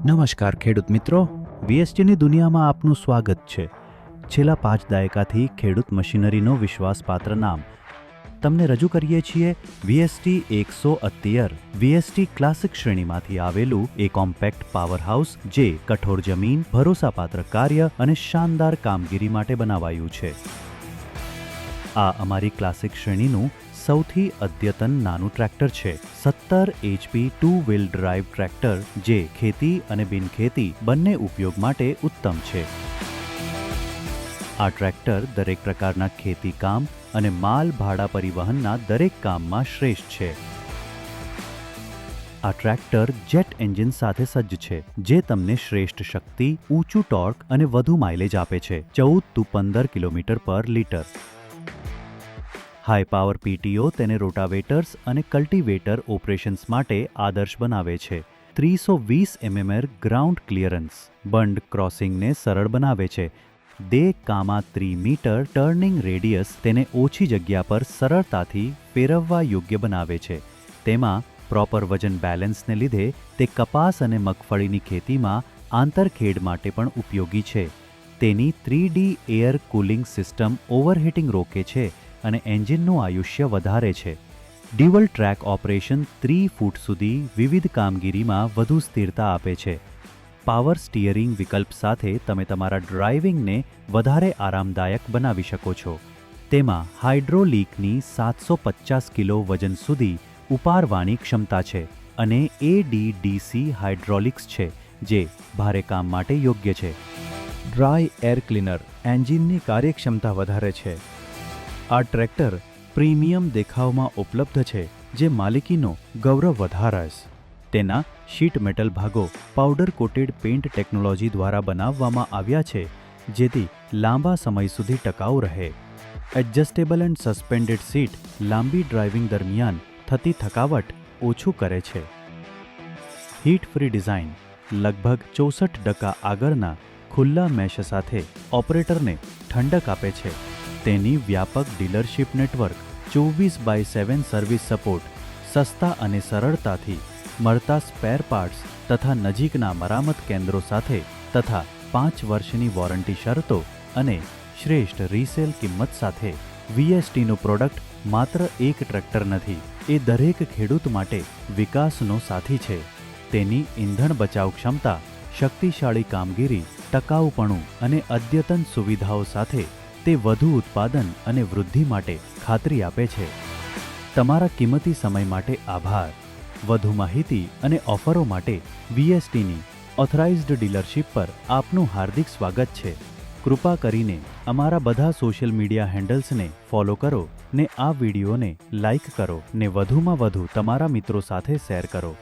નમસ્કાર ખેડૂત મિત્રો, વીએસટીની દુનિયામાં આપનું સ્વાગત છે. છેલ્લા 5 દાયકાથી ખેડૂત મશીનરીનો વિશ્વાસપાત્ર નામ તમને રજૂ કરીએ છીએ વીએસટી 170. વીએસટી ક્લાસિક શ્રેણીમાંથી આવેલું એક કોમ્પેક્ટ પાવર હાઉસ જે કઠોર જમીન, ભરોસાપાત્ર કાર્ય અને શાનદાર કામગીરી માટે બનાવાયું છે. આ અમારી ક્લાસિક શ્રેણીનું સૌથી અદ્યતન નાનું ટ્રેક્ટર છે. 17 HP 2 વ્હીલ ડ્રાઇવ ટ્રેક્ટર જે ખેતી અને બિનખેતી બંને ઉપયોગ માટે ઉત્તમ છે. આ ટ્રેક્ટર દરેક પ્રકારના ખેતી કામ અને માલ ભાડા પરિવહનના દરેક કામમાં શ્રેષ્ઠ છે. આ ટ્રેક્ટર જેટ એન્જિન સાથે સજ્જ છે જે તમને શ્રેષ્ઠ શક્તિ, ઊંચું ટોર્ક અને વધુ માઇલેજ આપે છે. 14 to 15 કિલોમીટર પર લિટર. હાઈ પાવર પીટીઓ તેને રોટાવેટર્સ અને કલ્ટિવેટર ઓપરેશન્સ માટે આદર્શ બનાવે છે. 320 mm ગ્રાઉન્ડ ક્લિયરન્સ બંડ ક્રોસિંગને સરળ બનાવે છે. 2.3 મીટર ટર્નિંગ રેડિયસ તેને ઓછી જગ્યા પર સરળતાથી ફેરવવા યોગ્ય બનાવે છે. તેમાં પ્રોપર વજન બેલેન્સને લીધે તે કપાસ અને મગફળીની ખેતીમાં આંતરખેડ માટે પણ ઉપયોગી છે. તેની 3D એર કુલિંગ સિસ્ટમ ઓવરહીટિંગ રોકે છે અને એન્જિનનું આયુષ્ય વધારે છે. ડ્યુઅલ ટ્રેક ઓપરેશન 3 ફૂટ સુધી વિવિધ કામગીરીમાં વધુ સ્થિરતા આપે છે. પાવર સ્ટીયરિંગ વિકલ્પ સાથે તમે તમારા ડ્રાઇવિંગને વધારે આરામદાયક બનાવી શકો છો. તેમાં હાઇડ્રોલિકની 750 કિલો વજન સુધી ઉપાડવાની ક્ષમતા છે અને ADDC હાઇડ્રોલિક્સ છે જે ભારે કામ માટે યોગ્ય છે. ડ્રાય એર ક્લીનર એન્જિનની કાર્યક્ષમતા વધારે છે. આ ટ્રેક્ટર પ્રીમિયમ દેખાવમાં ઉપલબ્ધ છે જે માલિકીનો ગૌરવ વધારશે. તેના શીટ મેટલ ભાગો પાવડર કોટેડ પેઇન્ટ ટેકનોલોજી દ્વારા બનાવવામાં આવ્યા છે જેથી લાંબા સમય સુધી ટકાઉ રહે. એડજસ્ટેબલ એન્ડ સસ્પેન્ડેડ સીટ લાંબી ડ્રાઇવિંગ દરમિયાન થતી થકાવટ ઓછું કરે છે. હીટ ફ્રી ડિઝાઇન લગભગ 64% આગળના ખુલ્લા મેશ સાથે ઓપરેટરને ઠંડક આપે છે. તેની વ્યાપક ડીલરશીપ નેટવર્ક, 24/7 સર્વિસ સપોર્ટ, સસ્તા અને સરળતાથી મળતા સ્પેર પાર્ટ્સ તથા નજીકના મરામત કેન્દ્રો સાથે તથા 5 વર્ષની વોરંટી શરતો અને શ્રેષ્ઠ રીસેલ કિંમત સાથે વીએસટીનું પ્રોડક્ટ માત્ર એક ટ્રેક્ટર નથી, એ દરેક ખેડૂત માટે વિકાસનો સાથી છે. તેની ઇંધણ બચાવ ક્ષમતા, શક્તિશાળી કામગીરી, ટકાઉપણું અને અદ્યતન સુવિધાઓ સાથે તે વધુ ઉત્પાદન અને વૃદ્ધિ માટે ખાતરી આપે છે. તમારા કિંમતી સમય માટે આભાર. વધુ માહિતી અને ઓફરો માટે વીએસટીની ઓથરાઇઝ્ડ ડીલરશીપ પર આપનું હાર્દિક સ્વાગત છે. કૃપા કરીને અમારા બધા સોશિયલ મીડિયા હેન્ડલ્સને ફોલો કરો ને આ વિડીયોને લાઇક કરો ને વધુમાં વધુ તમારા મિત્રો સાથે શેર કરો.